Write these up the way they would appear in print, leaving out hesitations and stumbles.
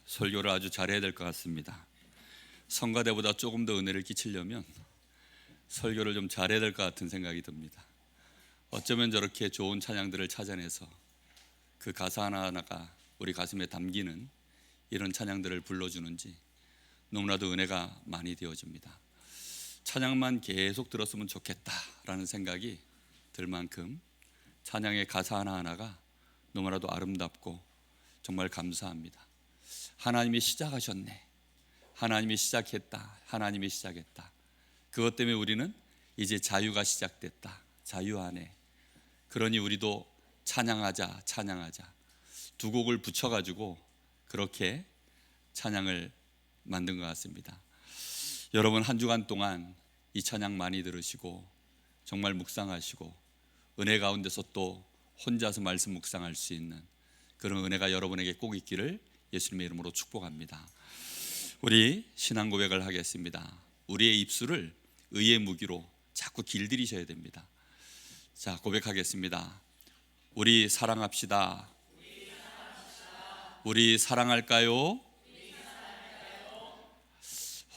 설교를 아주 잘해야 될 것 같습니다. 성가대보다 조금 더 은혜를 끼치려면 설교를 좀 잘해야 될 것 같은 생각이 듭니다. 어쩌면 저렇게 좋은 찬양들을 찾아내서 그 가사 하나하나가 우리 가슴에 담기는 이런 찬양들을 불러주는지 너무나도 은혜가 많이 되어집니다. 찬양만 계속 들었으면 좋겠다라는 생각이 들 만큼 찬양의 가사 하나하나가 너무나도 아름답고 정말 감사합니다. 하나님이 시작하셨네, 하나님이 시작했다, 하나님이 시작했다. 그것 때문에 우리는 이제 자유가 시작됐다, 자유 안에. 그러니 우리도 찬양하자, 찬양하자. 두 곡을 붙여가지고 그렇게 찬양을 만든 것 같습니다. 여러분 한 주간 동안 이 찬양 많이 들으시고 정말 묵상하시고 은혜 가운데서 또 혼자서 말씀 묵상할 수 있는 그런 은혜가 여러분에게 꼭 있기를 예수님의 이름으로 축복합니다. 우리 신앙 고백을 하겠습니다. 우리의 입술을 의의 무기로 자꾸 길들이셔야 됩니다. 자, 고백하겠습니다. 우리 사랑합시다. 우리 사랑할까요?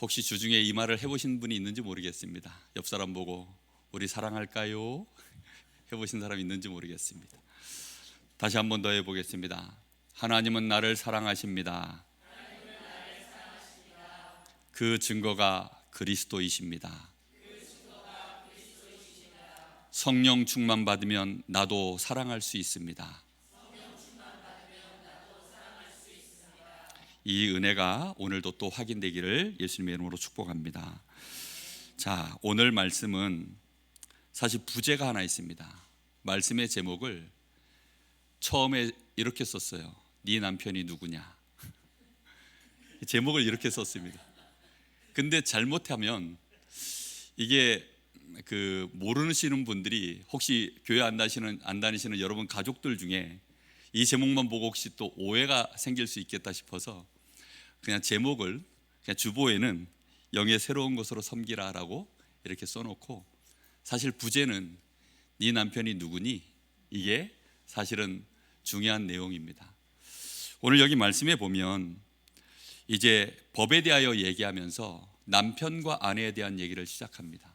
혹시 주중에 이 말을 해보신 분이 있는지 모르겠습니다. 옆 사람 보고 우리 사랑할까요? 해보신 사람 있는지 모르겠습니다. 다시 한번 더 해보겠습니다. 하나님은 나를 사랑하십니다. 그 증거가 그리스도이십니다. 성령 충만 받으면 나도 사랑할 수 있습니다. 이 은혜가 오늘도 또 확인되기를 예수님의 이름으로 축복합니다. 자, 오늘 말씀은 사실 부제가 하나 있습니다. 말씀의 제목을 처음에 이렇게 썼어요. 네 남편이 누구냐? 제목을 이렇게 썼습니다. 근데 잘못하면 이게 모르시는 분들이 혹시 교회 안 다니시는 여러분 가족들 중에 이 제목만 보고 혹시 또 오해가 생길 수 있겠다 싶어서 그냥 제목을 그냥 주보에는 영의 새로운 것으로 섬기라라고 이렇게 써놓고, 사실 부제는 네 남편이 누구니? 이게 사실은 중요한 내용입니다. 오늘 여기 말씀에 보면 이제 법에 대하여 얘기하면서 남편과 아내에 대한 얘기를 시작합니다.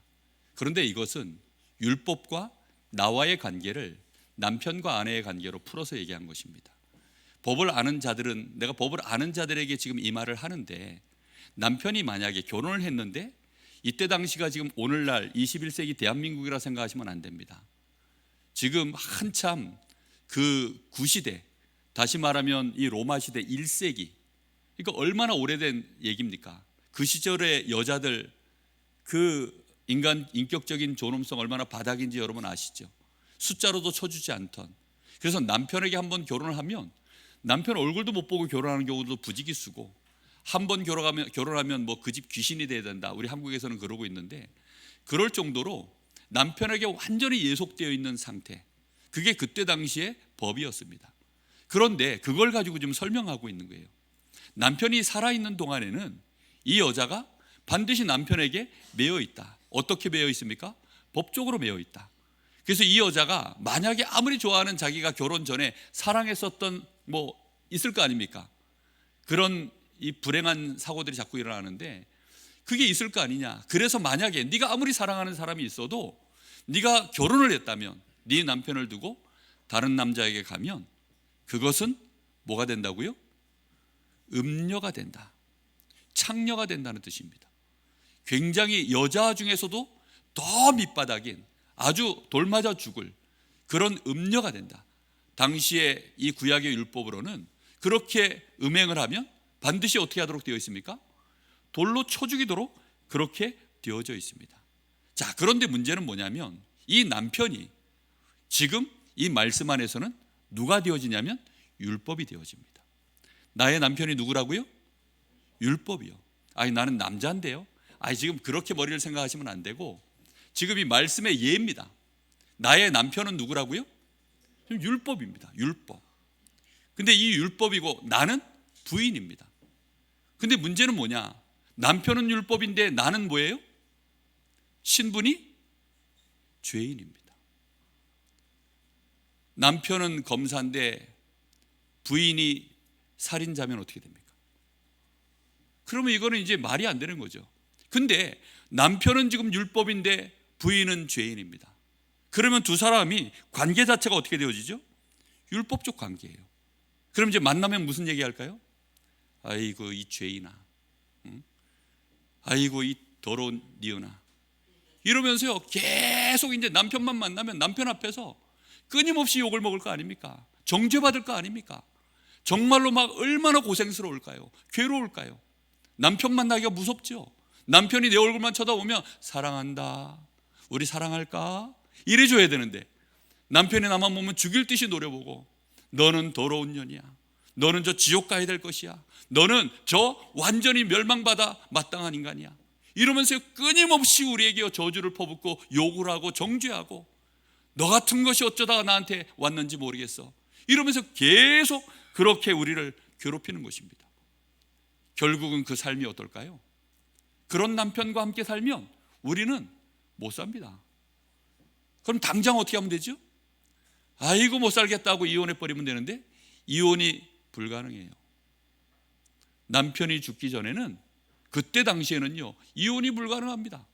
그런데 이것은 율법과 나와의 관계를 남편과 아내의 관계로 풀어서 얘기한 것입니다. 법을 아는 자들은, 내가 법을 아는 자들에게 지금 이 말을 하는데, 남편이 만약에 결혼을 했는데 이때 당시가 지금 오늘날 21세기 대한민국이라 생각하시면 안 됩니다. 지금 한참 그 구시대, 다시 말하면 이 로마 시대 1세기, 그러니까 얼마나 오래된 얘기입니까? 그 시절의 여자들 그 인간 인격적인 존엄성 얼마나 바닥인지 여러분 아시죠? 숫자로도 쳐주지 않던. 그래서 남편에게 한번 결혼을 하면 남편 얼굴도 못 보고 결혼하는 경우도 부지기수고, 한번 결혼하면 뭐 그 집 귀신이 돼야 된다, 우리 한국에서는 그러고 있는데, 그럴 정도로 남편에게 완전히 예속되어 있는 상태, 그게 그때 당시의 법이었습니다. 그런데 그걸 가지고 지금 설명하고 있는 거예요. 남편이 살아있는 동안에는 이 여자가 반드시 남편에게 매여 있다. 어떻게 매여 있습니까? 법적으로 매여 있다. 그래서 이 여자가 만약에 아무리 좋아하는 자기가 결혼 전에 사랑했었던 뭐 있을 거 아닙니까? 그런 이 불행한 사고들이 자꾸 일어나는데 그게 있을 거 아니냐. 그래서 만약에 네가 아무리 사랑하는 사람이 있어도 네가 결혼을 했다면, 네 남편을 두고 다른 남자에게 가면 그것은 뭐가 된다고요? 음녀가 된다, 창녀가 된다는 뜻입니다. 굉장히 여자 중에서도 더 밑바닥인, 아주 돌맞아 죽을 그런 음녀가 된다. 당시에 이 구약의 율법으로는 그렇게 음행을 하면 반드시 어떻게 하도록 되어 있습니까? 돌로 쳐 죽이도록 그렇게 되어져 있습니다. 자, 그런데 문제는 뭐냐면 이 남편이 지금 이 말씀 안에서는 누가 되어지냐면 율법이 되어집니다. 나의 남편이 누구라고요? 율법이요. 아니, 나는 남자인데요. 아니, 지금 그렇게 머리를 생각하시면 안 되고, 지금 이 말씀의 예입니다. 나의 남편은 누구라고요? 율법입니다. 율법. 근데 이 율법이고 나는 부인입니다. 근데 문제는 뭐냐? 남편은 율법인데 나는 뭐예요? 신분이 죄인입니다. 남편은 검사인데 부인이 살인자면 어떻게 됩니까? 그러면 이거는 이제 말이 안 되는 거죠. 근데 남편은 지금 율법인데 부인은 죄인입니다. 그러면 두 사람이 관계 자체가 어떻게 되어지죠? 율법적 관계예요. 그럼 이제 만나면 무슨 얘기 할까요? 아이고 이 죄인아, 응? 아이고 이 더러운 니은아, 이러면서요 계속 이제 남편만 만나면 남편 앞에서 끊임없이 욕을 먹을 거 아닙니까? 정죄받을 거 아닙니까? 정말로 막 얼마나 고생스러울까요? 괴로울까요? 남편 만나기가 무섭죠. 남편이 내 얼굴만 쳐다보면 사랑한다, 우리 사랑할까? 이래줘야 되는데 남편이 나만 보면 죽일 듯이 노려보고 너는 더러운 년이야, 너는 저 지옥 가야 될 것이야, 너는 저 완전히 멸망받아 마땅한 인간이야, 이러면서 끊임없이 우리에게 저주를 퍼붓고 욕을 하고 정죄하고 너 같은 것이 어쩌다가 나한테 왔는지 모르겠어, 이러면서 계속 그렇게 우리를 괴롭히는 것입니다. 결국은 그 삶이 어떨까요? 그런 남편과 함께 살면 우리는 못 삽니다. 그럼 당장 어떻게 하면 되죠? 아이고 못 살겠다고 이혼해버리면 되는데 이혼이 불가능해요. 남편이 죽기 전에는, 그때 당시에는요 이혼이 불가능합니다.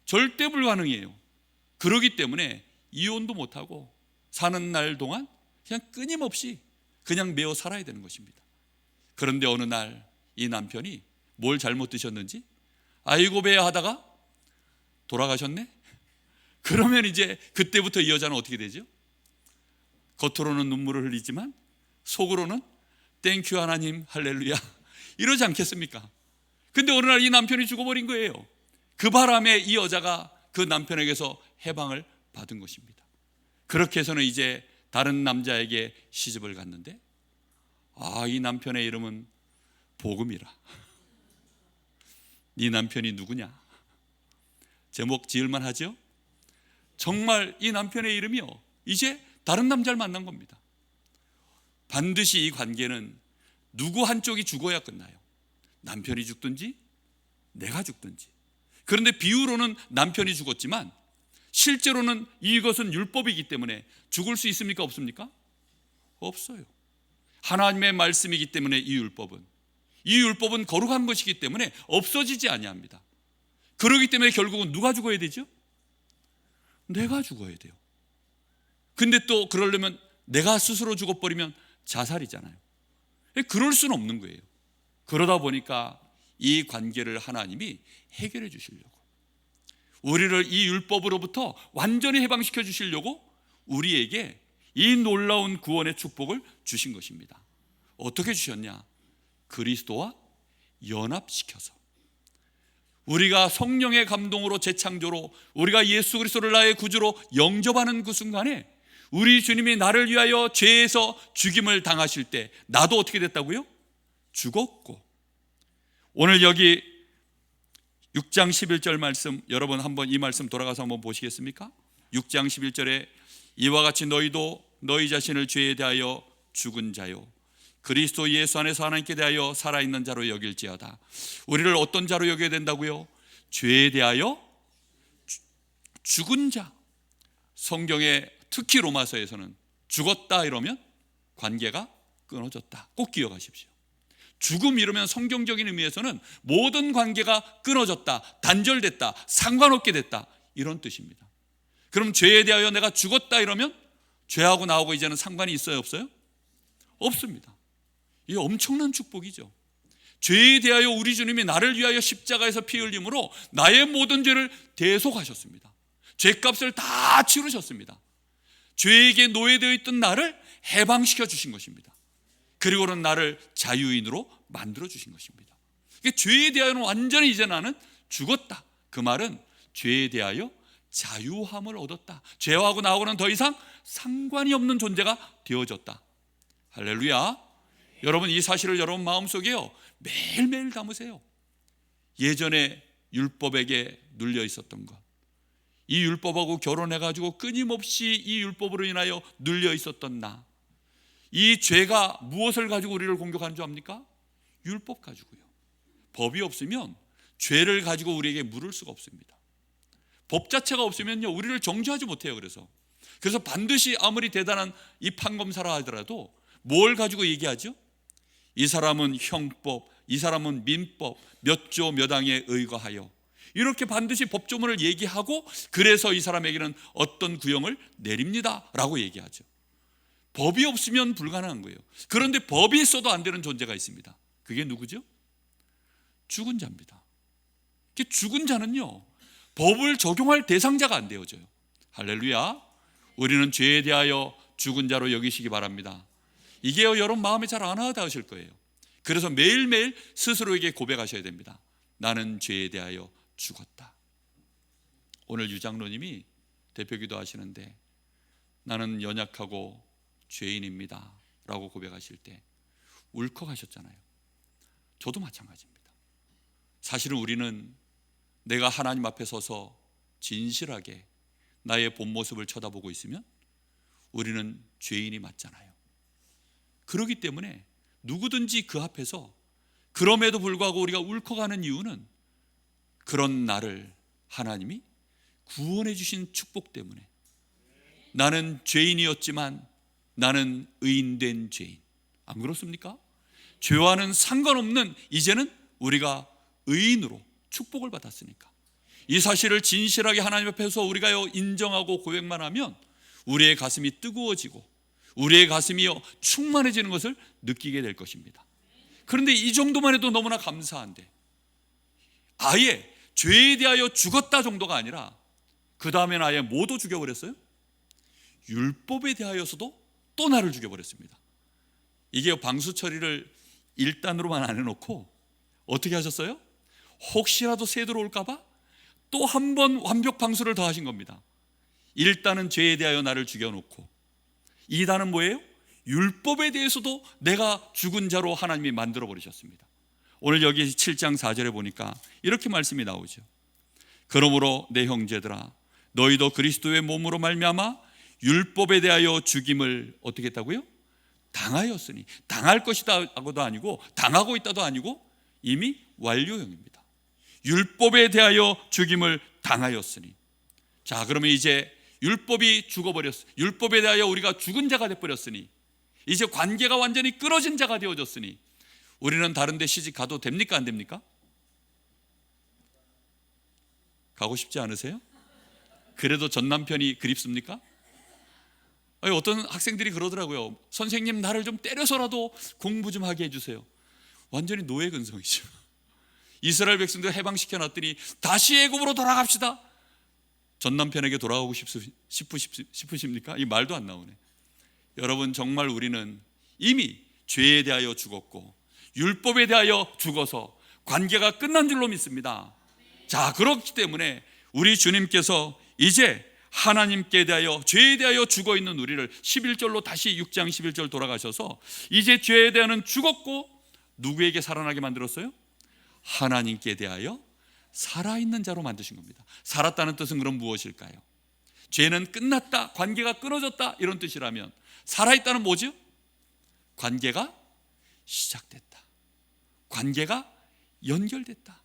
절대 불가능해요. 그러기 때문에 이혼도 못하고 사는 날 동안 그냥 끊임없이 그냥 매어 살아야 되는 것입니다. 그런데 어느 날 이 남편이 뭘 잘못 드셨는지 아이고 배야 하다가 돌아가셨네? 그러면 이제 그때부터 이 여자는 어떻게 되죠? 겉으로는 눈물을 흘리지만 속으로는 땡큐 하나님 할렐루야 이러지 않겠습니까? 근데 어느 날 이 남편이 죽어버린 거예요. 그 바람에 이 여자가 그 남편에게서 해방을 받은 것입니다. 그렇게 해서는 이제 다른 남자에게 시집을 갔는데 이 남편의 이름은 복음이라. 네 남편이 누구냐? 제목 지을만 하죠? 정말 이 남편의 이름이요 이제 다른 남자를 만난 겁니다. 반드시 이 관계는 누구 한쪽이 죽어야 끝나요. 남편이 죽든지 내가 죽든지. 그런데 비유로는 남편이 죽었지만 실제로는 이것은 율법이기 때문에 죽을 수 있습니까? 없습니까? 없어요. 하나님의 말씀이기 때문에 이 율법은 거룩한 것이기 때문에 없어지지 아니합니다. 그렇기 때문에 결국은 누가 죽어야 되죠? 내가 죽어야 돼요. 근데 또 그러려면 내가 스스로 죽어버리면 자살이잖아요. 그럴 수는 없는 거예요. 그러다 보니까 이 관계를 하나님이 해결해 주시려고, 우리를 이 율법으로부터 완전히 해방시켜 주시려고 우리에게 이 놀라운 구원의 축복을 주신 것입니다. 어떻게 주셨냐? 그리스도와 연합시켜서, 우리가 성령의 감동으로 재창조로 우리가 예수 그리스도를 나의 구주로 영접하는 그 순간에 우리 주님이 나를 위하여 죄에서 죽임을 당하실 때 나도 어떻게 됐다고요? 죽었고. 오늘 여기 6장 11절 말씀, 여러분 한번 이 말씀 돌아가서 한번 보시겠습니까? 6장 11절에 이와 같이 너희도 너희 자신을 죄에 대하여 죽은 자요 그리스도 예수 안에서 하나님께 대하여 살아있는 자로 여길지어다. 우리를 어떤 자로 여겨야 된다고요? 죄에 대하여 죽은 자. 성경에 특히 로마서에서는 죽었다 이러면 관계가 끊어졌다. 꼭 기억하십시오. 죽음 이러면 성경적인 의미에서는 모든 관계가 끊어졌다, 단절됐다, 상관없게 됐다, 이런 뜻입니다. 그럼 죄에 대하여 내가 죽었다 이러면 죄하고 나하고 이제는 상관이 있어요, 없어요? 없습니다. 이게 엄청난 축복이죠. 죄에 대하여 우리 주님이 나를 위하여 십자가에서 피 흘림으로 나의 모든 죄를 대속하셨습니다. 죄값을 다 치르셨습니다. 죄에게 노예되어 있던 나를 해방시켜 주신 것입니다. 그리고는 나를 자유인으로 만들어 주신 것입니다. 죄에 대하여는 완전히 이제 나는 죽었다. 그 말은 죄에 대하여 자유함을 얻었다. 죄하고 나하고는 더 이상 상관이 없는 존재가 되어졌다. 할렐루야. 여러분 이 사실을 여러분 마음속에요 매일매일 담으세요. 예전에 율법에게 눌려 있었던 것, 이 율법하고 결혼해가지고 끊임없이 이 율법으로 인하여 눌려 있었던 나, 이 죄가 무엇을 가지고 우리를 공격하는 줄 압니까? 율법 가지고요. 법이 없으면 죄를 가지고 우리에게 물을 수가 없습니다. 법 자체가 없으면요 우리를 정죄하지 못해요. 그래서 반드시 아무리 대단한 이 판검사라 하더라도 뭘 가지고 얘기하죠? 이 사람은 형법, 이 사람은 민법, 몇 조 몇 항에 의거하여, 이렇게 반드시 법조문을 얘기하고 그래서 이 사람에게는 어떤 구형을 내립니다 라고 얘기하죠. 법이 없으면 불가능한 거예요. 그런데 법이 있어도 안 되는 존재가 있습니다. 그게 누구죠? 죽은 자입니다. 죽은 자는요, 법을 적용할 대상자가 안 되어져요. 할렐루야. 우리는 죄에 대하여 죽은 자로 여기시기 바랍니다. 이게요, 여러분 마음에 잘 안 와닿으실 거예요. 그래서 매일매일 스스로에게 고백하셔야 됩니다. 나는 죄에 대하여 죽었다. 오늘 유장로님이 대표기도 하시는데 나는 연약하고 죄인입니다 라고 고백하실 때 울컥하셨잖아요. 저도 마찬가지입니다. 사실은 우리는 내가 하나님 앞에 서서 진실하게 나의 본 모습을 쳐다보고 있으면 우리는 죄인이 맞잖아요. 그렇기 때문에 누구든지 그 앞에서, 그럼에도 불구하고 우리가 울컥하는 이유는 그런 나를 하나님이 구원해 주신 축복 때문에, 나는 죄인이었지만 나는 의인된 죄인, 안 그렇습니까? 죄와는 상관없는 이제는 우리가 의인으로 축복을 받았으니까, 이 사실을 진실하게 하나님 앞에서 우리가 인정하고 고백만 하면 우리의 가슴이 뜨거워지고 우리의 가슴이 충만해지는 것을 느끼게 될 것입니다. 그런데 이 정도만 해도 너무나 감사한데, 아예 죄에 대하여 죽었다 정도가 아니라 그 다음에는 아예 뭐도 죽여버렸어요? 율법에 대하여서도 또 나를 죽여버렸습니다. 이게 방수 처리를 1단으로만 안 해놓고 어떻게 하셨어요? 혹시라도 새 들어올까봐 또 한 번 완벽 방수를 더 하신 겁니다. 1단은 죄에 대하여 나를 죽여놓고, 2단은 뭐예요? 율법에 대해서도 내가 죽은 자로 하나님이 만들어 버리셨습니다. 오늘 여기 7장 4절에 보니까 이렇게 말씀이 나오죠. 그러므로 내 형제들아, 너희도 그리스도의 몸으로 말미암아 율법에 대하여 죽임을 어떻게 했다고요? 당하였으니, 당할 것이다 하고도 아니고 당하고 있다도 아니고 이미 완료형입니다. 율법에 대하여 죽임을 당하였으니. 자, 그러면 이제 율법이 죽어버렸어. 율법에 대하여 우리가 죽은 자가 되어버렸으니, 이제 관계가 완전히 끊어진 자가 되어졌으니 우리는 다른 데 시집 가도 됩니까? 안 됩니까? 가고 싶지 않으세요? 그래도 전 남편이 그립습니까? 어떤 학생들이 그러더라고요. 선생님, 나를 좀 때려서라도 공부 좀 하게 해주세요. 완전히 노예 근성이죠. 이스라엘 백성들 해방시켜 놨더니 다시 애굽으로 돌아갑시다. 전 남편에게 돌아가고 싶으십니까? 이 말도 안 나오네. 여러분, 정말 우리는 이미 죄에 대하여 죽었고 율법에 대하여 죽어서 관계가 끝난 줄로 믿습니다. 자, 그렇기 때문에 우리 주님께서 이제 하나님께 대하여, 죄에 대하여 죽어 있는 우리를 11절로 다시 6장 11절 돌아가셔서 이제 죄에 대하여는 죽었고 누구에게 살아나게 만들었어요? 하나님께 대하여 살아있는 자로 만드신 겁니다. 살았다는 뜻은 그럼 무엇일까요? 죄는 끝났다, 관계가 끊어졌다 이런 뜻이라면 살아있다는 뭐죠? 관계가 시작됐다, 관계가 연결됐다,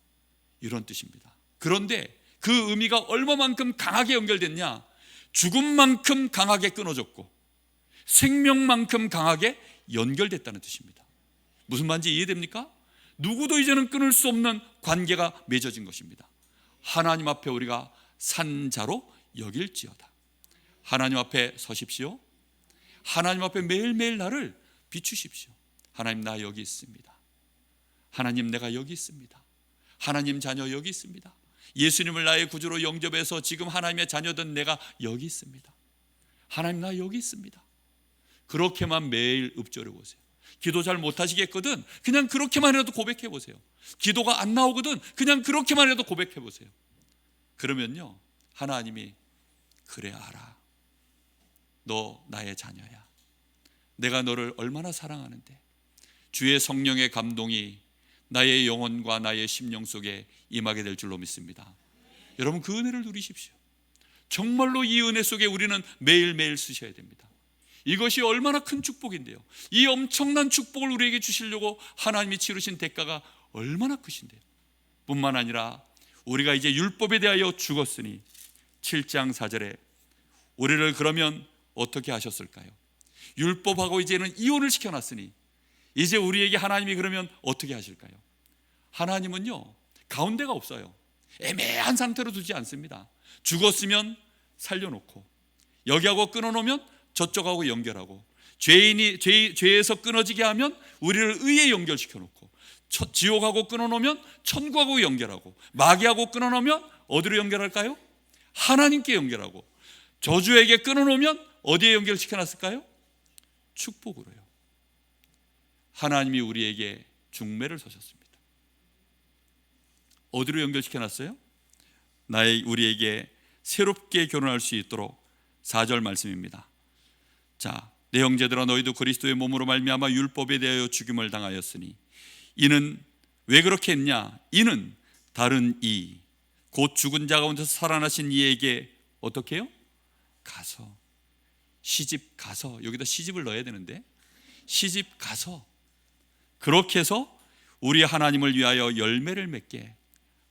이런 뜻입니다. 그런데 그 의미가 얼마만큼 강하게 연결됐냐? 죽음만큼 강하게 끊어졌고 생명만큼 강하게 연결됐다는 뜻입니다. 무슨 말인지 이해됩니까? 누구도 이제는 끊을 수 없는 관계가 맺어진 것입니다. 하나님 앞에 우리가 산 자로 여길지어다. 하나님 앞에 서십시오. 하나님 앞에 매일매일 나를 비추십시오. 하나님, 나 여기 있습니다. 하나님, 내가 여기 있습니다. 하나님 자녀 여기 있습니다. 예수님을 나의 구주로 영접해서 지금 하나님의 자녀된 내가 여기 있습니다. 하나님, 나 여기 있습니다. 그렇게만 매일 읊조려 보세요. 기도 잘 못하시겠거든 그냥 그렇게만 해도 고백해 보세요. 기도가 안 나오거든 그냥 그렇게만 해도 고백해 보세요. 그러면요, 하나님이 그래, 알아. 너 나의 자녀야. 내가 너를 얼마나 사랑하는데. 주의 성령의 감동이 나의 영혼과 나의 심령 속에 임하게 될 줄로 믿습니다. 여러분, 그 은혜를 누리십시오. 정말로 이 은혜 속에 우리는 매일매일 쓰셔야 됩니다. 이것이 얼마나 큰 축복인데요. 이 엄청난 축복을 우리에게 주시려고 하나님이 치르신 대가가 얼마나 크신데요. 뿐만 아니라 우리가 이제 율법에 대하여 죽었으니 7장 4절에 우리를 그러면 어떻게 하셨을까요? 율법하고 이제는 이혼을 시켜놨으니 이제 우리에게 하나님이 그러면 어떻게 하실까요? 하나님은요, 가운데가 없어요. 애매한 상태로 두지 않습니다. 죽었으면 살려놓고, 여기하고 끊어놓으면 저쪽하고 연결하고, 죄에서 끊어지게 하면 우리를 의에 연결시켜놓고, 지옥하고 끊어놓으면 천국하고 연결하고, 마귀하고 끊어놓으면 어디로 연결할까요? 하나님께 연결하고, 저주에게 끊어놓으면 어디에 연결시켜놨을까요? 축복으로요. 하나님이 우리에게 중매를 서셨습니다. 어디로 연결시켜놨어요? 우리에게 새롭게 결혼할 수 있도록 4절 말씀입니다. 자, 내 형제들아, 너희도 그리스도의 몸으로 말미암아 율법에 대하여 죽임을 당하였으니 이는 왜 그렇게 했냐? 이는 다른 이 곧 죽은 자 가운데서 살아나신 이에게 어떻게 해요? 가서, 시집 가서, 여기다 시집을 넣어야 되는데 시집 가서 그렇게 해서 우리 하나님을 위하여 열매를 맺게,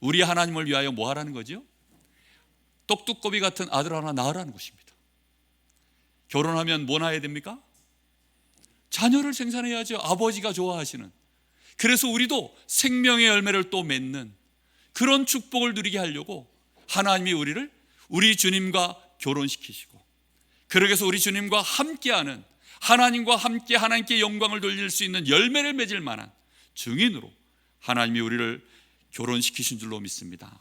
우리 하나님을 위하여 뭐 하라는 거죠? 똑뚜꺼비 같은 아들 하나 낳으라는 것입니다. 결혼하면 뭐 낳아야 됩니까? 자녀를 생산해야죠. 아버지가 좋아하시는. 그래서 우리도 생명의 열매를 또 맺는 그런 축복을 누리게 하려고 하나님이 우리를 우리 주님과 결혼시키시고, 그러기 위해서 우리 주님과 함께하는, 하나님과 함께 하나님께 영광을 돌릴 수 있는 열매를 맺을 만한 증인으로 하나님이 우리를 결혼시키신 줄로 믿습니다.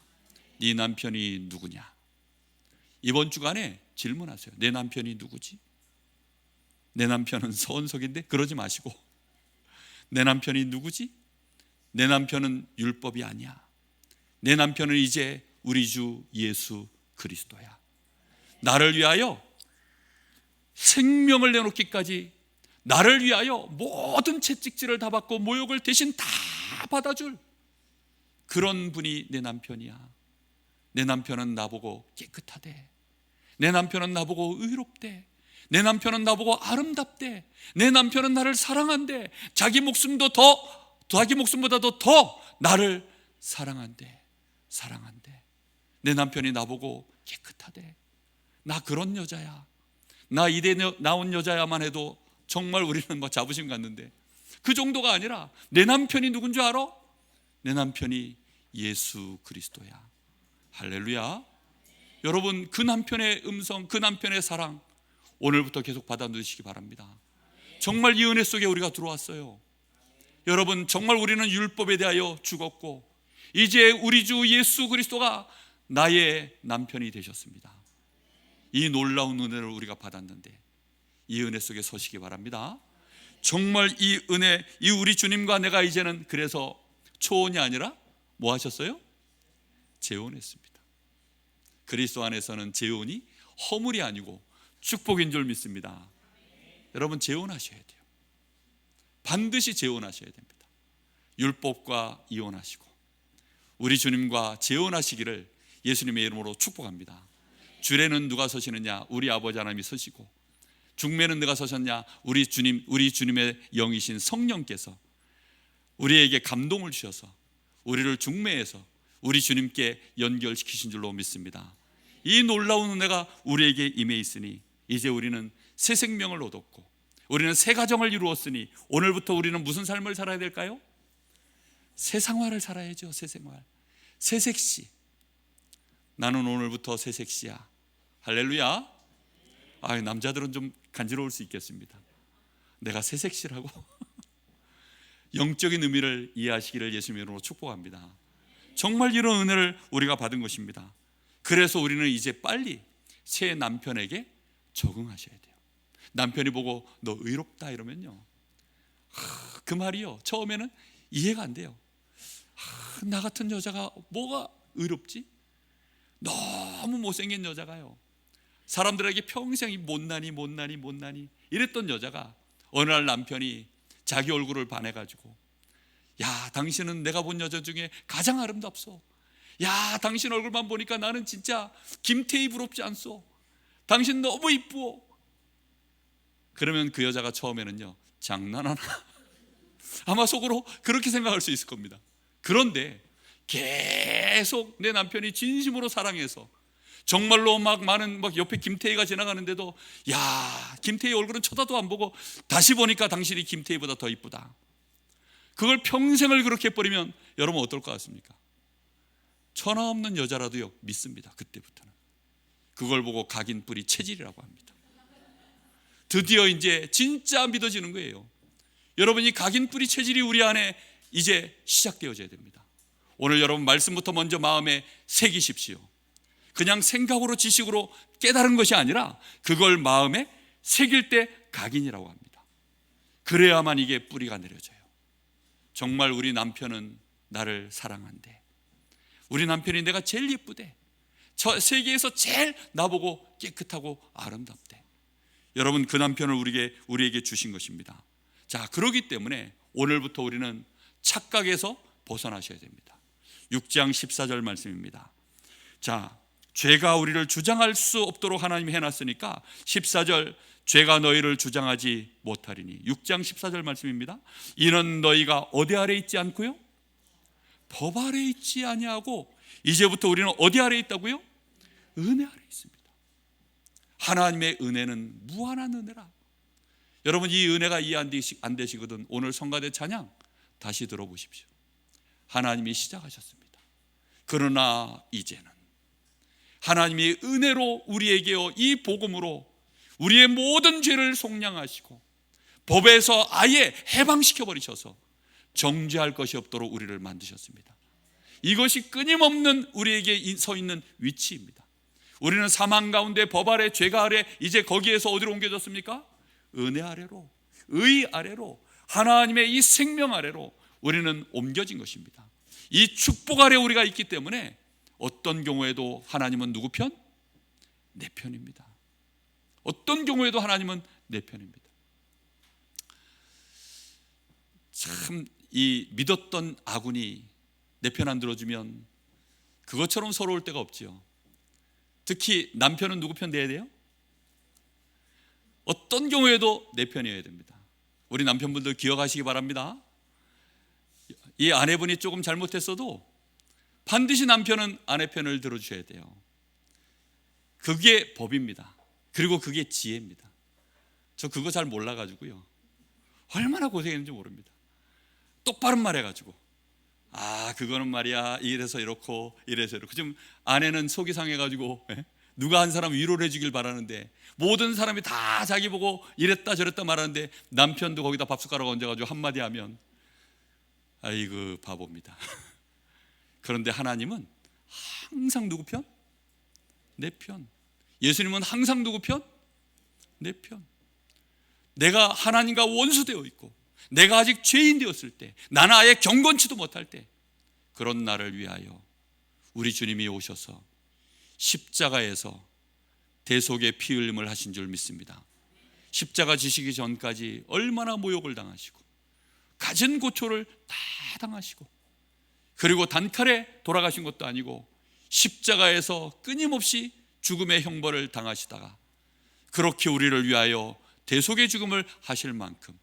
네 남편이 누구냐? 이번 주간에 질문하세요. 내 남편이 누구지? 내 남편은 서은석인데? 그러지 마시고, 내 남편이 누구지? 내 남편은 율법이 아니야. 내 남편은 이제 우리 주 예수 그리스도야. 나를 위하여 생명을 내놓기까지, 나를 위하여 모든 채찍질을 다 받고 모욕을 대신 다 받아줄 그런 분이 내 남편이야. 내 남편은 나보고 깨끗하대. 내 남편은 나보고 의롭대. 내 남편은 나보고 아름답대. 내 남편은 나를 사랑한대. 자기 목숨보다도 더 나를 사랑한대. 내 남편이 나보고 깨끗하대. 나 그런 여자야. 나 이대 나온 여자야만 해도 정말 우리는 뭐 자부심 갖는데, 그 정도가 아니라 내 남편이 누군 줄 알아? 내 남편이 예수 그리스도야. 할렐루야. 여러분, 그 남편의 음성, 그 남편의 사랑 오늘부터 계속 받아 누리시기 바랍니다. 정말 이 은혜 속에 우리가 들어왔어요. 여러분, 정말 우리는 율법에 대하여 죽었고 이제 우리 주 예수 그리스도가 나의 남편이 되셨습니다. 이 놀라운 은혜를 우리가 받았는데 이 은혜 속에 서시기 바랍니다. 정말 이 은혜, 이 우리 주님과 내가 이제는 그래서 초혼이 아니라 뭐 하셨어요? 재혼했습니다. 그리스도 안에서는 재혼이 허물이 아니고 축복인 줄 믿습니다. 여러분, 재혼하셔야 돼요. 반드시 재혼하셔야 됩니다. 율법과 이혼하시고 우리 주님과 재혼하시기를 예수님의 이름으로 축복합니다. 주례는 누가 서시느냐? 우리 아버지 하나님이 서시고, 중매는 누가 서셨냐? 우리 주님의 영이신 성령께서 우리에게 감동을 주셔서 우리를 중매해서 우리 주님께 연결시키신 줄로 믿습니다. 이 놀라운 은혜가 우리에게 임해 있으니 이제 우리는 새 생명을 얻었고 우리는 새 가정을 이루었으니 오늘부터 우리는 무슨 삶을 살아야 될까요? 새 생활을 살아야죠. 새 생활, 새 섹시. 나는 오늘부터 새 섹시야. 할렐루야. 남자들은 좀 간지러울 수 있겠습니다. 내가 새 섹시라고? 영적인 의미를 이해하시기를 예수님의 이름으로 축복합니다. 정말 이런 은혜를 우리가 받은 것입니다. 그래서 우리는 이제 빨리 새 남편에게 적응하셔야 돼요. 남편이 보고 너 의롭다 이러면요, 그 말이요, 처음에는 이해가 안 돼요. 나 같은 여자가 뭐가 의롭지? 너무 못생긴 여자가요, 사람들에게 평생 못나니 이랬던 여자가 어느 날 남편이 자기 얼굴을 반해가지고, 야, 당신은 내가 본 여자 중에 가장 아름답소. 야, 당신 얼굴만 보니까 나는 진짜 김태희 부럽지 않소. 당신 너무 이쁘오. 그러면 그 여자가 처음에는요, 장난하나? 아마 속으로 그렇게 생각할 수 있을 겁니다. 그런데 계속 내 남편이 진심으로 사랑해서 정말로 많은 옆에 김태희가 지나가는데도, 야, 김태희 얼굴은 쳐다도 안 보고 다시 보니까 당신이 김태희보다 더 이쁘다. 그걸 평생을 그렇게 버리면 여러분 어떨 것 같습니까? 천하 없는 여자라도요 믿습니다. 그때부터는 그걸 보고 각인 뿌리 체질이라고 합니다. 드디어 이제 진짜 믿어지는 거예요. 여러분이 각인 뿌리 체질이 우리 안에 이제 시작되어져야 됩니다. 오늘 여러분 말씀부터 먼저 마음에 새기십시오. 그냥 생각으로 지식으로 깨달은 것이 아니라 그걸 마음에 새길 때 각인이라고 합니다. 그래야만 이게 뿌리가 내려져요. 정말 우리 남편은 나를 사랑한대. 우리 남편이 내가 제일 예쁘대. 저 세계에서 제일 나보고 깨끗하고 아름답대. 여러분 그 남편을 우리에게 주신 것입니다. 자, 그러기 때문에 오늘부터 우리는 착각에서 벗어나셔야 됩니다. 6장 14절 말씀입니다. 자, 죄가 우리를 주장할 수 없도록 하나님이 해놨으니까 14절 죄가 너희를 주장하지 못하리니 6장 14절 말씀입니다. 이는 너희가 어디 아래 있지 않고요? 법 아래 있지 아니하고 이제부터 우리는 어디 아래 있다고요? 은혜 아래 있습니다. 하나님의 은혜는 무한한 은혜라. 여러분 이 은혜가 이해 안 되시거든 오늘 성가대 찬양 다시 들어보십시오. 하나님이 시작하셨습니다. 그러나 이제는 하나님이 은혜로 우리에게요 이 복음으로 우리의 모든 죄를 속량하시고 법에서 아예 해방시켜 버리셔서 정죄할 것이 없도록 우리를 만드셨습니다. 이것이 끊임없는 우리에게 서 있는 위치입니다. 우리는 사망 가운데 법 아래 죄가 아래 이제 거기에서 어디로 옮겨졌습니까? 은혜 아래로, 의 아래로, 하나님의 이 생명 아래로 우리는 옮겨진 것입니다. 이 축복 아래 우리가 있기 때문에 어떤 경우에도 하나님은 누구 편? 내 편입니다. 어떤 경우에도 하나님은 내 편입니다. 참 이 믿었던 아군이 내 편 안 들어주면 그것처럼 서러울 때가 없지요. 특히 남편은 누구 편 돼야 돼요? 어떤 경우에도 내 편이어야 됩니다. 우리 남편분들 기억하시기 바랍니다. 이 아내분이 조금 잘못했어도 반드시 남편은 아내 편을 들어주셔야 돼요. 그게 법입니다. 그리고 그게 지혜입니다. 저 그거 잘 몰라가지고요 얼마나 고생했는지 모릅니다. 똑바른 말 해가지고 그거는 말이야 이래서 이렇고 이래서 이렇고. 지금 아내는 속이 상해가지고 누가 한 사람 위로를 해주길 바라는데 모든 사람이 다 자기 보고 이랬다 저랬다 말하는데 남편도 거기다 밥숟가락 얹어가지고 한마디 하면 아이고 바보입니다. 그런데 하나님은 항상 누구 편? 내 편. 예수님은 항상 누구 편? 내 편. 내가 하나님과 원수되어 있고 내가 아직 죄인 되었을 때 나는 아예 경건치도 못할 때 그런 나를 위하여 우리 주님이 오셔서 십자가에서 대속의 피 흘림을 하신 줄 믿습니다. 십자가 지시기 전까지 얼마나 모욕을 당하시고 갖은 고초를 다 당하시고 그리고 단칼에 돌아가신 것도 아니고 십자가에서 끊임없이 죽음의 형벌을 당하시다가 그렇게 우리를 위하여 대속의 죽음을 하실 만큼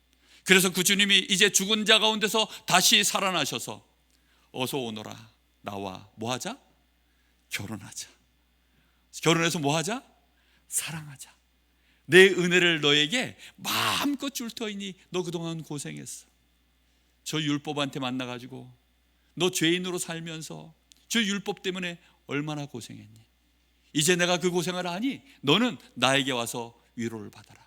그래서 그 주님이 이제 죽은 자 가운데서 다시 살아나셔서 어서 오너라 나와 뭐하자? 결혼하자. 결혼해서 뭐하자? 사랑하자. 내 은혜를 너에게 마음껏 줄 터이니 너 그동안 고생했어. 저 율법한테 만나가지고 너 죄인으로 살면서 저 율법 때문에 얼마나 고생했니? 이제 내가 그 고생을 하니 너는 나에게 와서 위로를 받아라.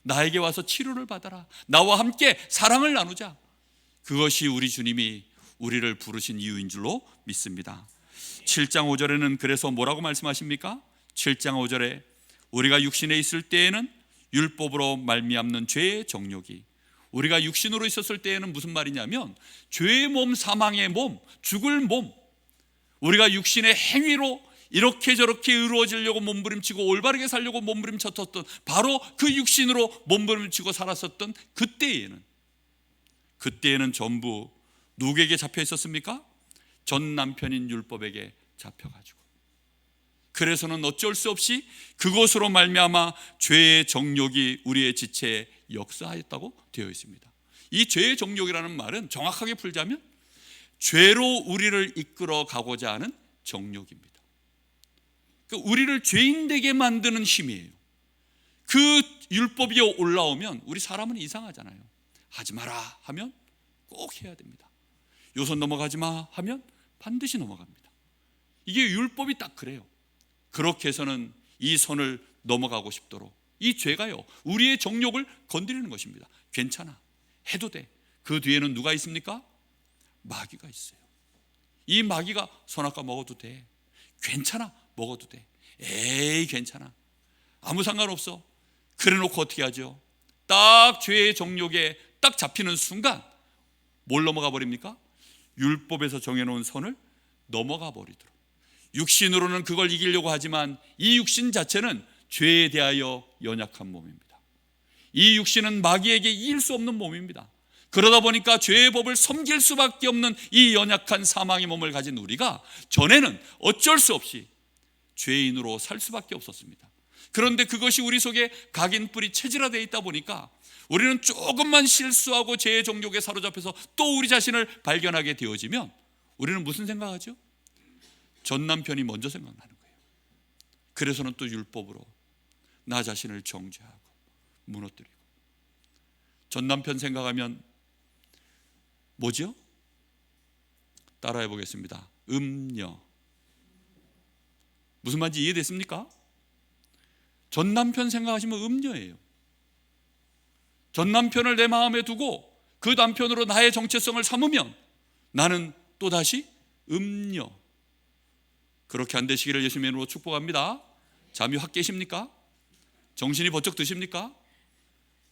나에게 와서 치료를 받아라. 나와 함께 사랑을 나누자. 그것이 우리 주님이 우리를 부르신 이유인 줄로 믿습니다. 7장 5절에는 그래서 뭐라고 말씀하십니까? 7장 5절에 우리가 육신에 있을 때에는 율법으로 말미암는 죄의 정욕이, 우리가 육신으로 있었을 때에는 무슨 말이냐면 죄의 몸, 사망의 몸, 죽을 몸, 우리가 육신의 행위로 이렇게 저렇게 의로워지려고 몸부림치고 올바르게 살려고 몸부림쳤던 바로 그 육신으로 몸부림치고 살았었던 그때에는 전부 누구에게 잡혀 있었습니까? 전 남편인 율법에게 잡혀가지고 그래서는 어쩔 수 없이 그것으로 말미암아 죄의 정욕이 우리의 지체에 역사하였다고 되어 있습니다. 이 죄의 정욕이라는 말은 정확하게 풀자면 죄로 우리를 이끌어 가고자 하는 정욕입니다. 그러니까 우리를 죄인 되게 만드는 힘이에요. 그 율법이 올라오면 우리 사람은 이상하잖아요. 하지 마라 하면 꼭 해야 됩니다. 요 선 넘어가지 마 하면 반드시 넘어갑니다. 이게 율법이 딱 그래요. 그렇게 해서는 이 선을 넘어가고 싶도록 이 죄가요 우리의 정욕을 건드리는 것입니다. 괜찮아, 해도 돼. 그 뒤에는 누가 있습니까? 마귀가 있어요. 이 마귀가 선악과 먹어도 돼, 괜찮아, 먹어도 돼, 에이 괜찮아, 아무 상관없어. 그래놓고 어떻게 하죠? 딱 죄의 정욕에 딱 잡히는 순간 뭘 넘어가 버립니까? 율법에서 정해놓은 선을 넘어가 버리도록. 육신으로는 그걸 이기려고 하지만 이 육신 자체는 죄에 대하여 연약한 몸입니다. 이 육신은 마귀에게 이길 수 없는 몸입니다. 그러다 보니까 죄의 법을 섬길 수밖에 없는 이 연약한 사망의 몸을 가진 우리가 전에는 어쩔 수 없이 죄인으로 살 수밖에 없었습니다. 그런데 그것이 우리 속에 각인뿔이 체질화되어 있다 보니까 우리는 조금만 실수하고 죄의 정욕에 사로잡혀서 또 우리 자신을 발견하게 되어지면 우리는 무슨 생각하죠? 전 남편이 먼저 생각나는 거예요. 그래서는 또 율법으로 나 자신을 정죄하고 무너뜨리고. 전 남편 생각하면 뭐죠? 따라해 보겠습니다. 음녀. 무슨 말인지 이해됐습니까? 전 남편 생각하시면 음녀예요. 전 남편을 내 마음에 두고 그 남편으로 나의 정체성을 삼으면 나는 또다시 음녀. 그렇게 안 되시기를 예수님의 이름으로 축복합니다. 잠이 확 깨십니까? 정신이 번쩍 드십니까?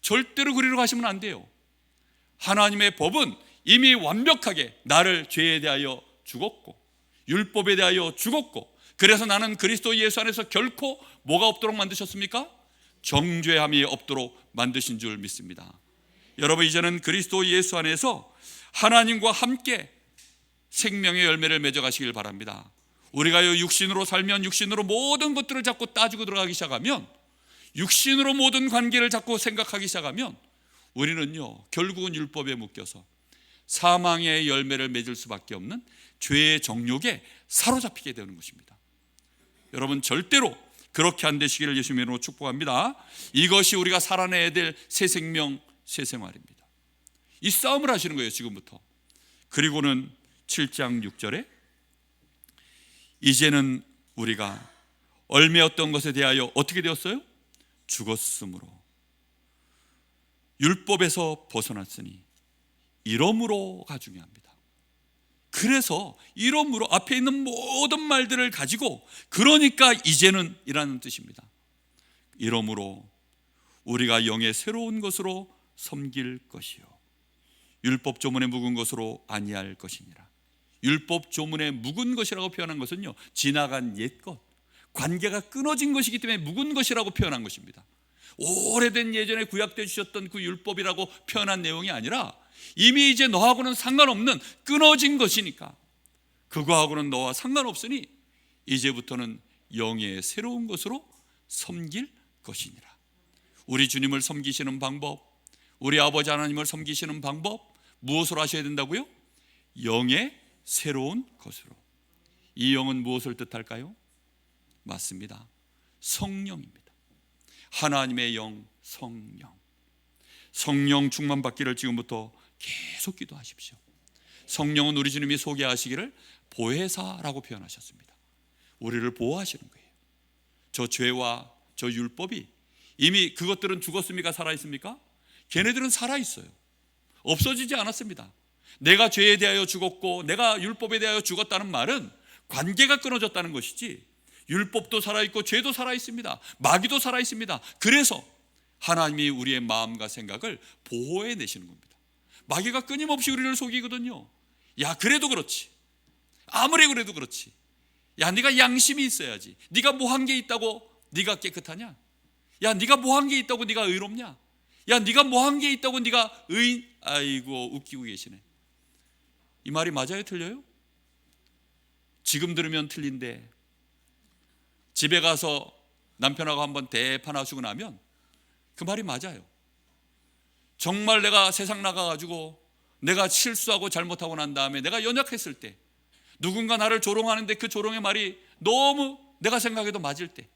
절대로 그리로 가시면 안 돼요. 하나님의 법은 이미 완벽하게 나를 죄에 대하여 죽었고 율법에 대하여 죽었고, 그래서 나는 그리스도 예수 안에서 결코 뭐가 없도록 만드셨습니까? 정죄함이 없도록 만드신 줄 믿습니다. 여러분, 이제는 그리스도 예수 안에서 하나님과 함께 생명의 열매를 맺어가시길 바랍니다. 우리가 육신으로 살면 육신으로 모든 것들을 자꾸 따지고 들어가기 시작하면, 육신으로 모든 관계를 자꾸 생각하기 시작하면 우리는요 결국은 율법에 묶여서 사망의 열매를 맺을 수밖에 없는 죄의 정욕에 사로잡히게 되는 것입니다. 여러분, 절대로 그렇게 안 되시기를 예수님의 이름으로 축복합니다. 이것이 우리가 살아내야 될 새 생명, 새 생활입니다. 이 싸움을 하시는 거예요, 지금부터. 그리고는 7장 6절에 이제는 우리가 얽매였던 것에 대하여 어떻게 되었어요? 죽었으므로 율법에서 벗어났으니 이러므로가 중요합니다. 그래서 이러므로 앞에 있는 모든 말들을 가지고 그러니까 이제는 이라는 뜻입니다. 이러므로 우리가 영의 새로운 것으로 섬길 것이요 율법 조문에 묵은 것으로 아니할 것이니라. 율법 조문에 묵은 것이라고 표현한 것은요 지나간 옛것, 관계가 끊어진 것이기 때문에 묵은 것이라고 표현한 것입니다. 오래된 예전에 구약되어 주셨던 그 율법이라고 표현한 내용이 아니라 이미 이제 너하고는 상관없는 끊어진 것이니까, 그거하고는 너와 상관없으니 이제부터는 영의 새로운 것으로 섬길 것이니라. 우리 주님을 섬기시는 방법, 우리 아버지 하나님을 섬기시는 방법, 무엇으로 하셔야 된다고요? 영의 새로운 것으로. 이 영은 무엇을 뜻할까요? 맞습니다. 성령입니다. 하나님의 영, 성령. 성령 충만 받기를 지금부터 계속 기도하십시오. 성령은 우리 주님이 소개하시기를 보혜사라고 표현하셨습니다. 우리를 보호하시는 거예요. 저 죄와 저 율법이 이미 그것들은 죽었습니까? 살아있습니까? 걔네들은 살아있어요. 없어지지 않았습니다. 내가 죄에 대하여 죽었고 내가 율법에 대하여 죽었다는 말은 관계가 끊어졌다는 것이지, 율법도 살아있고 죄도 살아있습니다. 마귀도 살아있습니다. 그래서 하나님이 우리의 마음과 생각을 보호해내시는 겁니다. 마귀가 끊임없이 우리를 속이거든요. 야, 그래도 그렇지, 아무리 그래도 그렇지, 야, 네가 양심이 있어야지, 네가 뭐 한 게 있다고 네가 깨끗하냐, 야, 네가 뭐 한 게 있다고 네가 의롭냐, 야, 네가 뭐 한 게 있다고 네가 의인. 아이고, 웃기고 계시네. 이 말이 맞아요, 틀려요? 지금 들으면 틀린데 집에 가서 남편하고 한번 대판하시고 나면 그 말이 맞아요. 정말 내가 세상 나가가지고 내가 실수하고 잘못하고 난 다음에 내가 연약했을 때, 누군가 나를 조롱하는데 그 조롱의 말이 너무 내가 생각해도 맞을 때,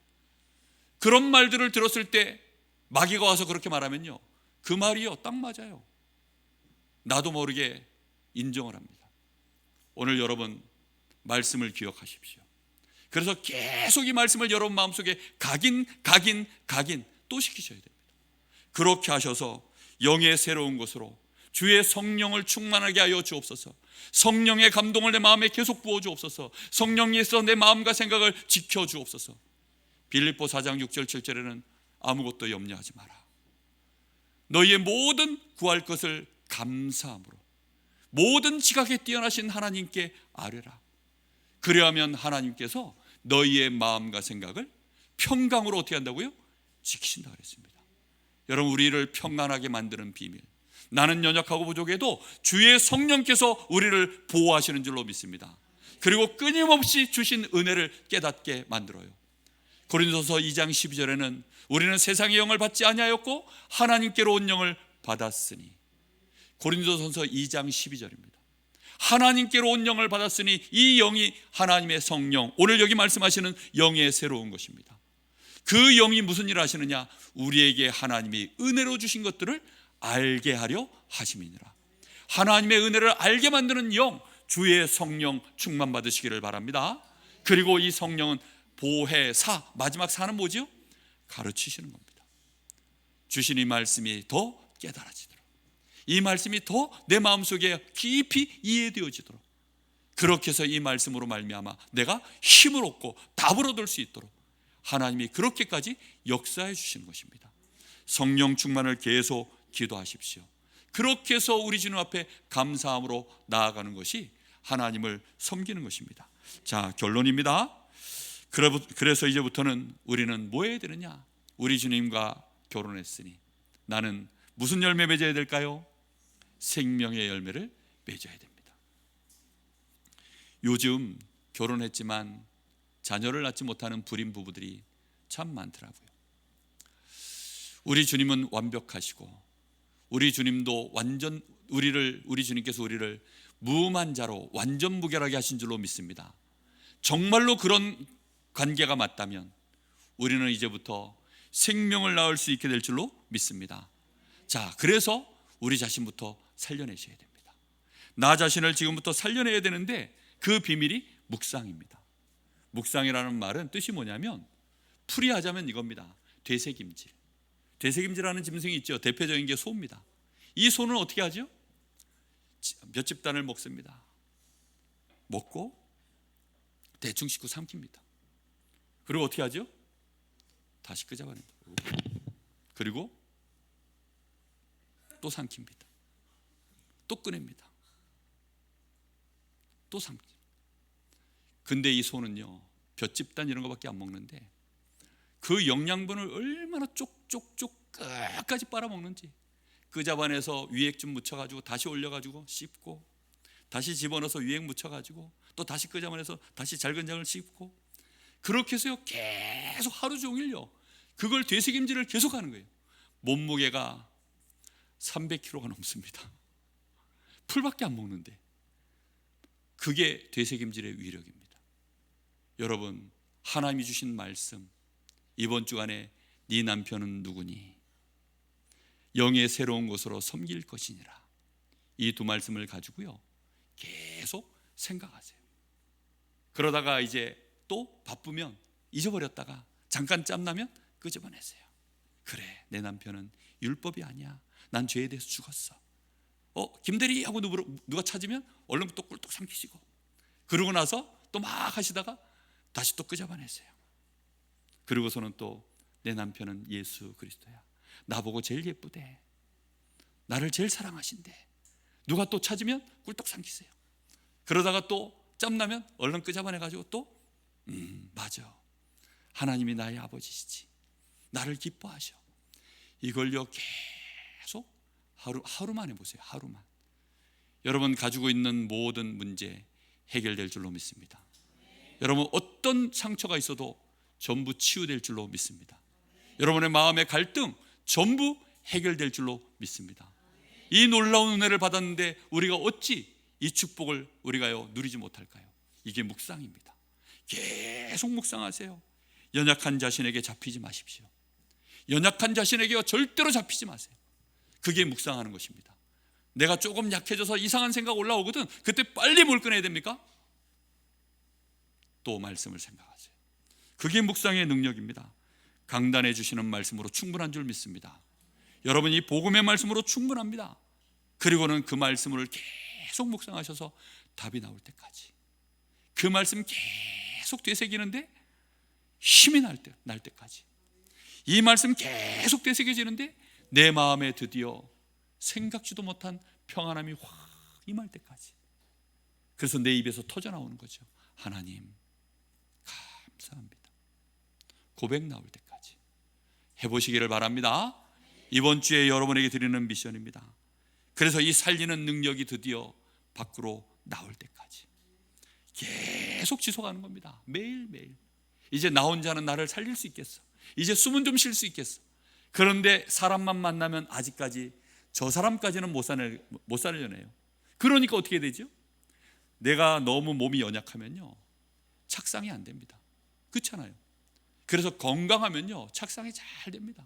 그런 말들을 들었을 때 마귀가 와서 그렇게 말하면요 그 말이요 딱 맞아요. 나도 모르게 인정을 합니다. 오늘 여러분 말씀을 기억하십시오. 그래서 계속 이 말씀을 여러분 마음속에 각인 또 시키셔야 됩니다. 그렇게 하셔서 영의 새로운 것으로 주의 성령을 충만하게 하여 주옵소서. 성령의 감동을 내 마음에 계속 부어 주옵소서. 성령께서 내 마음과 생각을 지켜 주옵소서. 빌립보 4장 6절 7절에는 아무것도 염려하지 마라. 너희의 모든 구할 것을 감사함으로 모든 지각에 뛰어나신 하나님께 아뢰라. 그리하면 하나님께서 너희의 마음과 생각을 평강으로 어떻게 한다고요? 지키신다 그랬습니다. 여러분, 우리를 평안하게 만드는 비밀, 나는 연약하고 부족해도 주의 성령께서 우리를 보호하시는 줄로 믿습니다. 그리고 끊임없이 주신 은혜를 깨닫게 만들어요. 고린도서 2장 12절에는 우리는 세상의 영을 받지 아니하였고 하나님께로 온 영을 받았으니, 고린도전서 2장 12절입니다. 하나님께로 온 영을 받았으니 이 영이 하나님의 성령, 오늘 여기 말씀하시는 영의 새로운 것입니다. 그 영이 무슨 일을 하시느냐? 우리에게 하나님이 은혜로 주신 것들을 알게 하려 하심이니라. 하나님의 은혜를 알게 만드는 영, 주의 성령 충만 받으시기를 바랍니다. 그리고 이 성령은 보혜사, 마지막 사는 뭐지요? 가르치시는 겁니다. 주신 이 말씀이 더 깨달아지도록, 이 말씀이 더 내 마음속에 깊이 이해되어지도록, 그렇게 해서 이 말씀으로 말미암아 내가 힘을 얻고 답을 얻을 수 있도록 하나님이 그렇게까지 역사해 주시는 것입니다. 성령 충만을 계속 기도하십시오. 그렇게 해서 우리 주님 앞에 감사함으로 나아가는 것이 하나님을 섬기는 것입니다. 자, 결론입니다. 그래서 이제부터는 우리는 뭐 해야 되느냐? 우리 주님과 결혼했으니 나는 무슨 열매 맺어야 될까요? 생명의 열매를 맺어야 됩니다. 요즘 결혼했지만 자녀를 낳지 못하는 불임 부부들이 참 많더라고요. 우리 주님은 완벽하시고 우리 주님도 우리 주님께서 우리를 무음한 자로 완전 무결하게 하신 줄로 믿습니다. 정말로 그런 관계가 맞다면 우리는 이제부터 생명을 낳을 수 있게 될 줄로 믿습니다. 자, 그래서 우리 자신부터 살려내셔야 됩니다. 나 자신을 지금부터 살려내야 되는데 그 비밀이 묵상입니다. 묵상이라는 말은 뜻이 뭐냐면, 풀이하자면 이겁니다. 되새김질. 되새김질하는 짐승이 있죠. 대표적인 게 소입니다. 이 소는 어떻게 하죠? 몇 집단을 먹습니다. 먹고 대충 씻고 삼킵니다. 그리고 어떻게 하죠? 다시 끄잡아냅니다. 그리고 또 삼킵니다. 또 꺼냅니다. 또 삼킵니다. 근데 이 소는요, 몇 집단 이런 거밖에 안 먹는데 그 영양분을 얼마나 쪽쪽쪽 끝까지 빨아먹는지, 끄잡아내서 위액 좀 묻혀가지고 다시 올려가지고 씹고, 다시 집어넣어서 위액 묻혀가지고 또 다시 끄잡아내서 다시 잘근잘근 씹고, 그렇게 해서요 계속 하루 종일요 그걸 되새김질을 계속하는 거예요. 몸무게가 300kg가 넘습니다. 풀밖에 안 먹는데 그게 되새김질의 위력입니다. 여러분, 하나님이 주신 말씀, 이번 주간에 네 남편은 누구니? 영의 새로운 것으로 섬길 것이니라. 이 두 말씀을 가지고요 계속 생각하세요. 그러다가 이제 또 바쁘면 잊어버렸다가 잠깐 짬나면 끄집어내세요. 그래, 내 남편은 율법이 아니야. 난 죄에 대해서 죽었어. 김대리 하고 누가 찾으면 얼른 또 꿀떡 삼키시고, 그러고 나서 또 막 하시다가 다시 또 끄잡아내세요. 그리고서는 또 내 남편은 예수 그리스도야. 나보고 제일 예쁘대. 나를 제일 사랑하신대. 누가 또 찾으면 꿀떡 삼키세요. 그러다가 또 짬나면 얼른 끄잡아내가지고 또 맞아, 하나님이 나의 아버지시지. 나를 기뻐하셔. 이걸요 계속 하루만 해보세요. 하루만. 여러분 가지고 있는 모든 문제 해결될 줄로 믿습니다. 여러분 어떤 상처가 있어도 전부 치유될 줄로 믿습니다. 여러분의 마음의 갈등 전부 해결될 줄로 믿습니다. 이 놀라운 은혜를 받았는데 우리가 어찌 이 축복을 우리가요 누리지 못할까요? 이게 묵상입니다. 계속 묵상하세요. 연약한 자신에게 잡히지 마십시오. 연약한 자신에게 절대로 잡히지 마세요. 그게 묵상하는 것입니다. 내가 조금 약해져서 이상한 생각 올라오거든. 그때 빨리 뭘 꺼내야 됩니까? 또 말씀을 생각하세요. 그게 묵상의 능력입니다. 강단해 주시는 말씀으로 충분한 줄 믿습니다. 여러분, 이 복음의 말씀으로 충분합니다. 그리고는 그 말씀을 계속 묵상하셔서 답이 나올 때까지, 그 말씀 계속 되새기는데 힘이 날 때까지, 이 말씀 계속 되새겨지는데 내 마음에 드디어 생각지도 못한 평안함이 확 임할 때까지. 그래서 내 입에서 터져 나오는 거죠. 하나님 감사합니다. 고백 나올 때까지 해보시기를 바랍니다. 이번 주에 여러분에게 드리는 미션입니다. 그래서 이 살리는 능력이 드디어 밖으로 나올 때까지 계속 지속하는 겁니다. 매일매일. 이제 나 혼자는 나를 살릴 수 있겠어, 이제 숨은 좀 쉴 수 있겠어. 그런데 사람만 만나면 아직까지 저 사람까지는 못 살려내요. 그러니까 어떻게 되죠? 내가 너무 몸이 연약하면요 착상이 안 됩니다. 그렇잖아요. 그래서 건강하면요 착상이 잘 됩니다.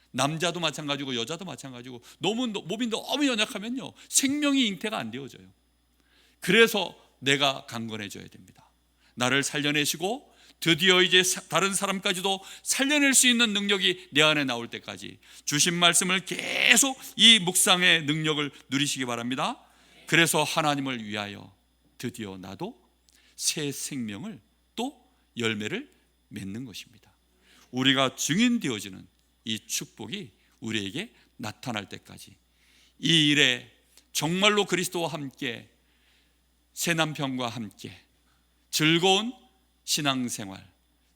남자도 마찬가지고 여자도 마찬가지고 몸이 너무 연약하면요 생명이 잉태가 안 되어져요. 그래서 내가 강건해져야 됩니다. 나를 살려내시고 드디어 이제 다른 사람까지도 살려낼 수 있는 능력이 내 안에 나올 때까지 주신 말씀을 계속 이 묵상의 능력을 누리시기 바랍니다. 그래서 하나님을 위하여 드디어 나도 새 생명을 또 열매를 맺는 것입니다. 우리가 증인 되어지는 이 축복이 우리에게 나타날 때까지 이 일에 정말로 그리스도와 함께 새 남편과 함께 즐거운 신앙생활,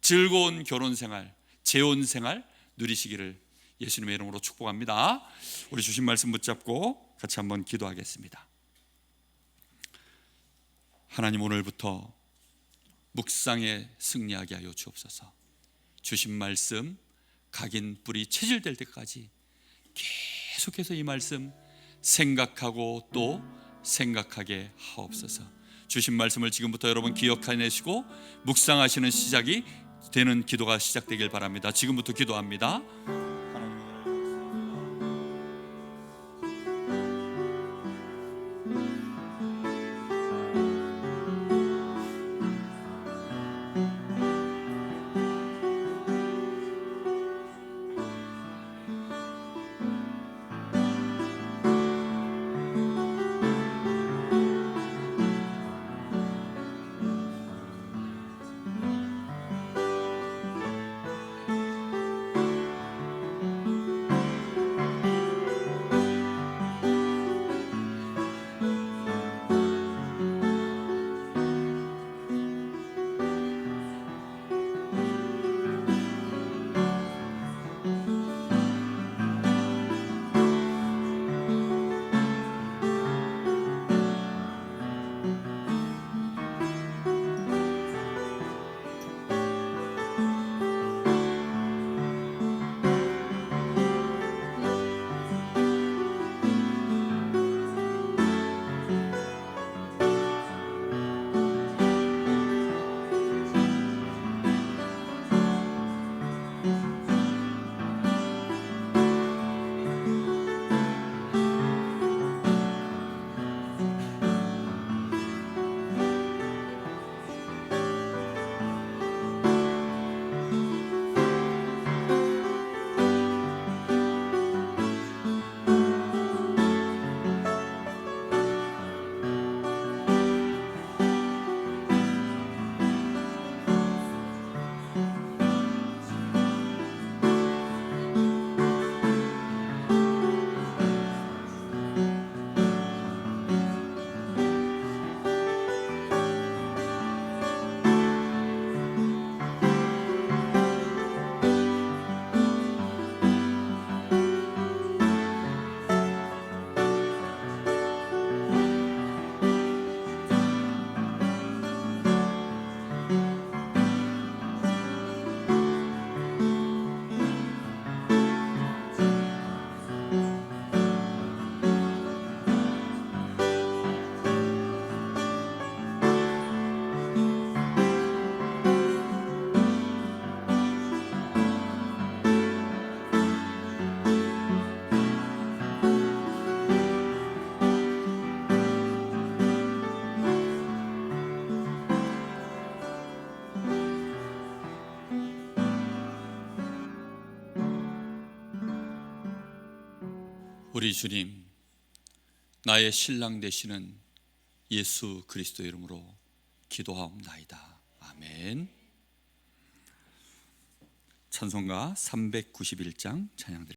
즐거운 결혼생활, 재혼생활 누리시기를 예수님의 이름으로 축복합니다. 우리 주신 말씀 붙잡고 같이 한번 기도하겠습니다. 하나님, 오늘부터 묵상에 승리하게 하여 주옵소서. 주신 말씀 각인 뿌리 체질될 때까지 계속해서 이 말씀 생각하고 또 생각하게 하옵소서. 주신 말씀을 지금부터 여러분 기억해내시고 묵상하시는 시작이 되는 기도가 시작되길 바랍니다. 지금부터 기도합니다. 우리 주님, 나의 신랑 되시는 예수 그리스도 이름으로 기도하옵나이다. 아멘. 찬송가 391장 찬양 드립니다.